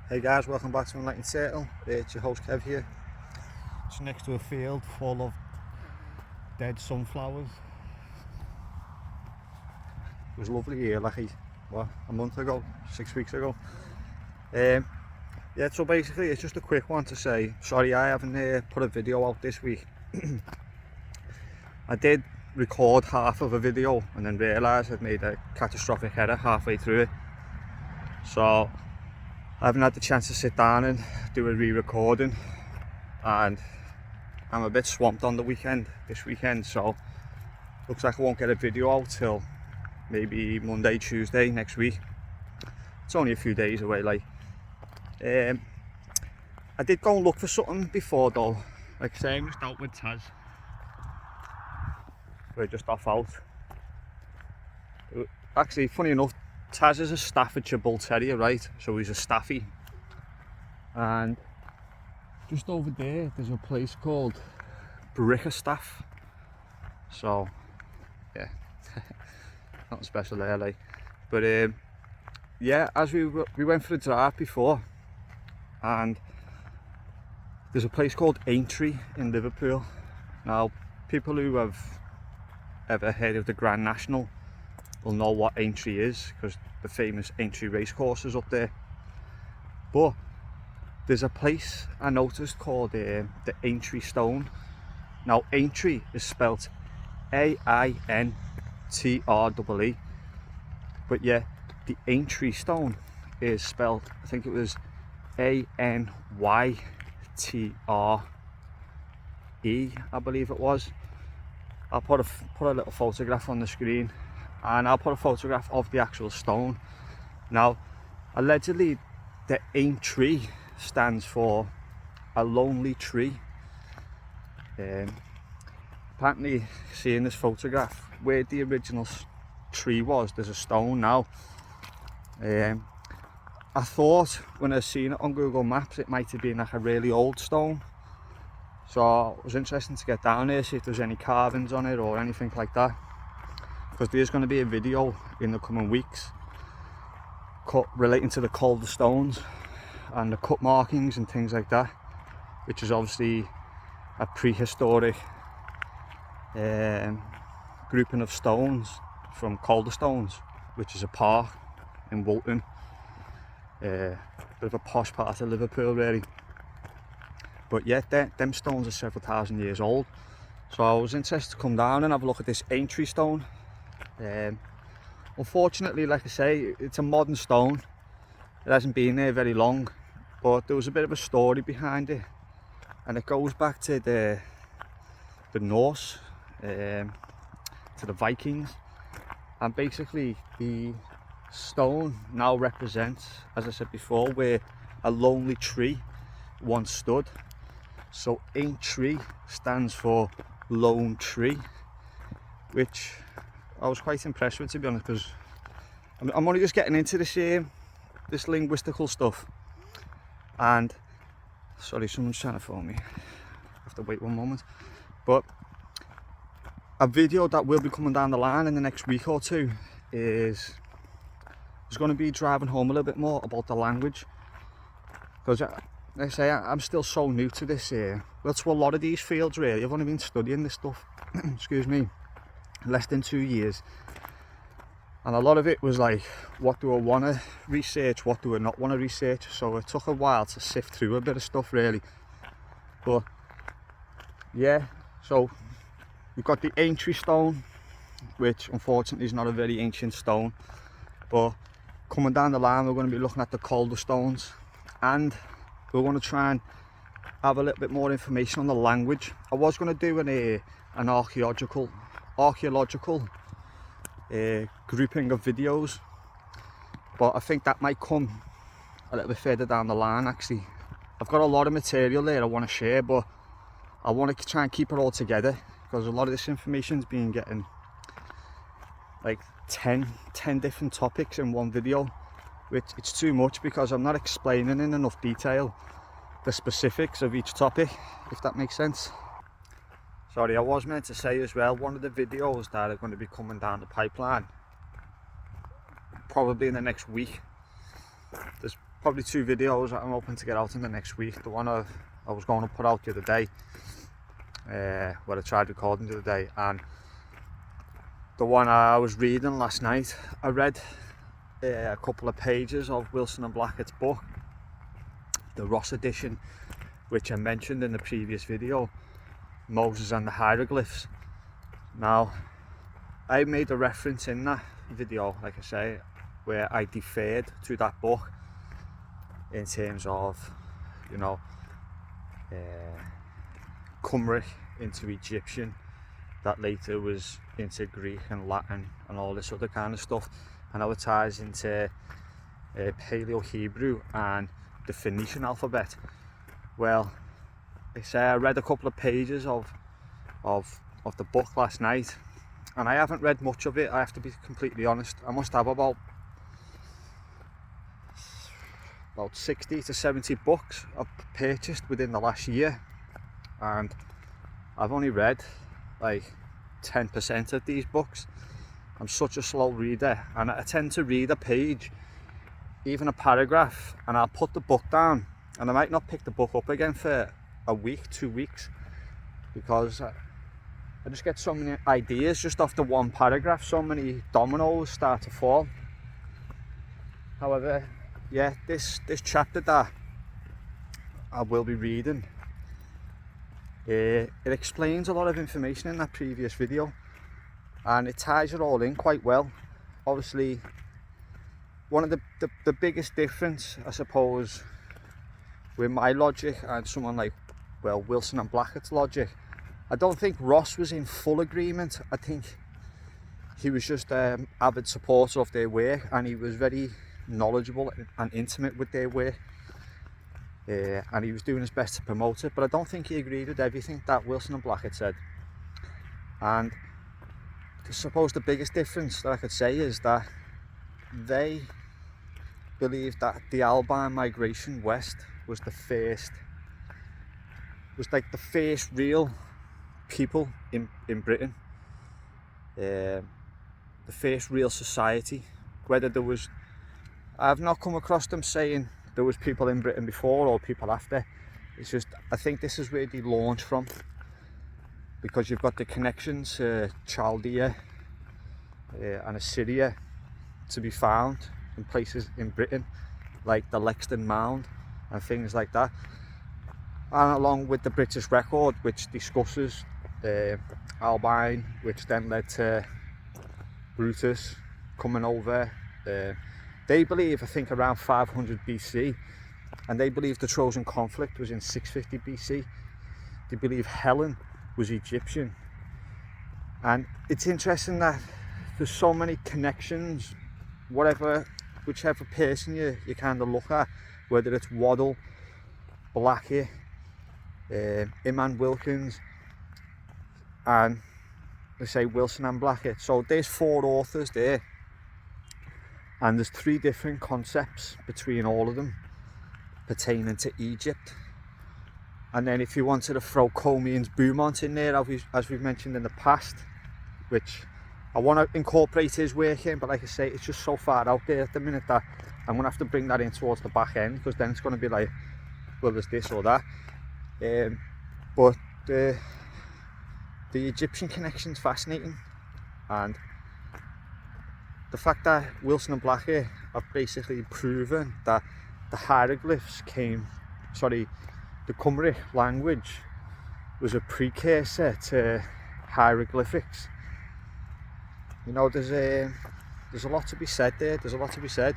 Hey guys, welcome back to Enlightened Turtle. It's your host Kev here. It's next to a field full of dead sunflowers. It was lovely here like a month ago, 6 weeks ago. Yeah, so basically it's just a quick one to say, sorry I haven't put a video out this week. I did record half of a video and then realised I'd made a catastrophic error halfway through it. So I haven't had the chance to sit down and do a re-recording, and I'm a bit swamped on this weekend, so looks like I won't get a video out till maybe Monday, Tuesday next week. It's only a few days away. I did go and look for something before though. Like I say, I'm just out with Taz. We're just off out. Actually, funny enough, Taz is a Staffordshire Bull Terrier, right? So he's a Staffy. And just over there, there's a place called Bickerstaff. So, yeah, nothing special there, like. But yeah, as we went for a drive before, and there's a place called Aintree in Liverpool. Now, people who have ever heard of the Grand National will know what Aintree is, because the famous Aintree racecourse is up there. But there's a place I noticed called the Aintree Stone. Now Aintree is spelt Aintree, but yeah, the Aintree Stone is spelt, I think it was Anytre, I believe it was. I'll put a little photograph on the screen, and I'll put a photograph of the actual stone. Now, allegedly, the Aintree stands for a lonely tree. Apparently, seeing this photograph, where the original tree was, there's a stone now. I thought when I seen it on Google Maps, it might have been like a really old stone. So it was interesting to get down there, see if there's any carvings on it or anything like that. Because there's going to be a video in the coming weeks relating to the Calder stones and the cut markings and things like that, which is obviously a prehistoric grouping of stones from Calder Stones, which is a park in Woolton, bit of a posh part of Liverpool really. But yeah, them stones are several thousand years old, so I was interested to come down and have a look at this Aintree stone. Unfortunately, like I say, it's a modern stone. It hasn't been there very long, but there was a bit of a story behind it, and it goes back to the Norse, to the Vikings. And basically the stone now represents, as I said before, where a lonely tree once stood. So Aintree stands for lone tree, which I was quite impressed with, to be honest, because I'm only just getting into this linguistical stuff. And sorry, someone's trying to phone me. I have to wait one moment. But a video that will be coming down the line in the next week or two is going to be driving home a little bit more about the language, because like I say, I'm still so new to this here. Well, to a lot of these fields really. I've only been studying this stuff excuse me, less than 2 years, and a lot of it was like, what do I want to research, what do I not want to research. So it took a while to sift through a bit of stuff really. But yeah, so we've got the Aintree stone, which unfortunately is not a very ancient stone. But coming down the line, we're going to be looking at the Calder stones, and we're going to try and have a little bit more information on the language. I was going to do an archaeological grouping of videos, but I think that might come a little bit further down the line. Actually, I've got a lot of material there I want to share, but I want to try and keep it all together, because a lot of this information's been getting like 10 different topics in one video, which it's too much, because I'm not explaining in enough detail the specifics of each topic, if that makes sense. Sorry, I was meant to say as well, one of the videos that are going to be coming down the pipeline probably in the next week, there's probably 2 videos that I'm hoping to get out in the next week. The one I was going to put out the other day, where I tried recording the other day, and the one I was reading last night. I read a couple of pages of Wilson and Blackett's book, the Ross edition, which I mentioned in the previous video, Moses and the Hieroglyphs. Now, I made a reference in that video, like I say, where I deferred to that book in terms of, you know, Cymric into Egyptian, that later was into Greek and Latin and all this other kind of stuff, and how it ties into Paleo-Hebrew and the Phoenician alphabet. Well, like I say, I read a couple of pages of the book last night, and I haven't read much of it, I have to be completely honest. I must have about 60 to 70 books I've purchased within the last year, and I've only read like 10% of these books. I'm such a slow reader, and I tend to read a page, even a paragraph, and I'll put the book down, and I might not pick the book up again for a week, 2 weeks, because I just get so many ideas just off the one paragraph. So many dominoes start to fall. However, yeah, this chapter that I will be reading, it explains a lot of information in that previous video, and it ties it all in quite well. Obviously, one of the biggest difference, I suppose, with my logic and someone like, well, Wilson and Blackett's logic, I don't think Ross was in full agreement. I think he was just an avid supporter of their work, and he was very knowledgeable and intimate with their work, and he was doing his best to promote it, but I don't think he agreed with everything that Wilson and Blackett said. And I suppose the biggest difference that I could say is that they believed that the Alban migration west was the first real people in Britain, the first real society. Whether there was, I've not come across them saying there was people in Britain before or people after. It's just, I think this is where they launch from, because you've got the connections to Chaldea and Assyria to be found in places in Britain, like the Lexden Mound and things like that, and along with the British record, which discusses Alban, which then led to Brutus coming over. They believe, I think, around 500 BC, and they believe the Trojan conflict was in 650 BC. They believe Helen was Egyptian, and it's interesting that there's so many connections, whichever person you kind of look at, whether it's Waddell, Blackett, Iman Wilkins, and they say Wilson and Blackett. So there's 4 authors there, and there's 3 different concepts between all of them pertaining to Egypt. And then if you wanted to throw Comey and Beaumont in there, as we've mentioned in the past, which I want to incorporate his work in, but like I say, it's just so far out there at the minute that I'm going to have to bring that in towards the back end, because then it's going to be like, well, there's this or that. But the Egyptian connection's fascinating, and the fact that Wilson and Blackett have basically proven that the hieroglyphs the Cymric language was a precursor to hieroglyphics. You know, there's a lot to be said there. There's a lot to be said.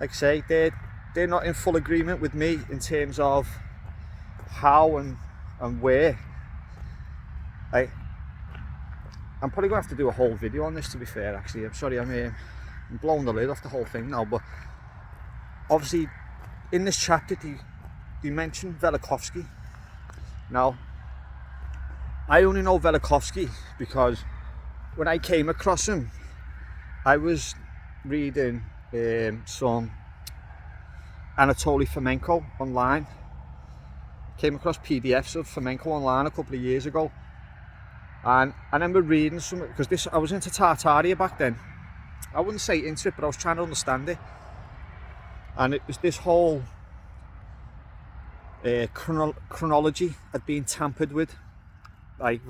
Like I say, they're not in full agreement with me in terms of how and where. I'm probably going to have to do a whole video on this, to be fair, actually. I'm sorry, I'm blowing the lid off the whole thing now, but obviously in this chapter they mentioned Velikovsky. Now, I only know Velikovsky because when I came across him, I was reading some Anatoly Fomenko online. Came across PDFs of Fomenko online a couple of years ago, and I remember reading some, because I was into Tartaria back then. I wouldn't say into it, but I was trying to understand it. and it was this whole chronology had been tampered with. Like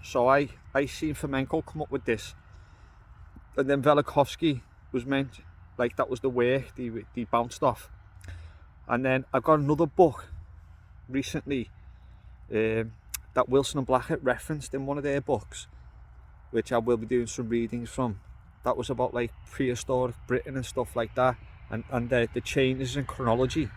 so I seen Fomenko come up with this, and then Velikovsky was meant, like, that was the work they bounced off. And then I got another book recently that Wilson and Blackett referenced in one of their books, which I will be doing some readings from. That was about like prehistoric Britain and stuff like that, and the changes in chronology.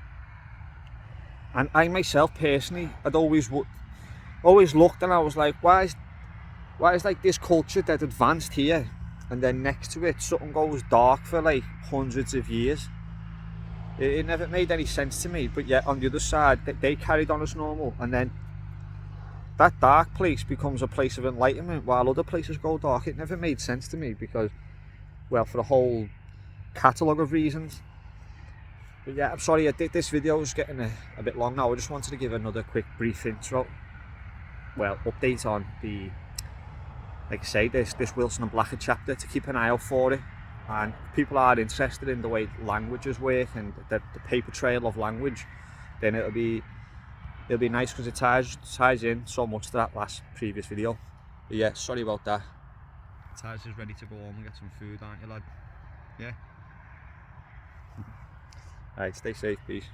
And I myself personally, I'd always looked and I was like, why is like this culture that advanced here, and then next to it something goes dark for like hundreds of years? It never made any sense to me. But yet on the other side, they carried on as normal, and then that dark place becomes a place of enlightenment while other places go dark. It never made sense to me because, well, for a whole catalogue of reasons. But yeah, I'm sorry, this video is getting a bit long now. I just wanted to give another quick brief intro, well, update on the, like I say, this Wilson and Blackett chapter, to keep an eye out for it. And if people are interested in the way languages work and the paper trail of language, then it'll be nice, because it ties in so much to that previous video. But yeah, sorry about that. Taz is ready to go home and get some food, aren't you, lad? Yeah. Alright, stay safe, peace.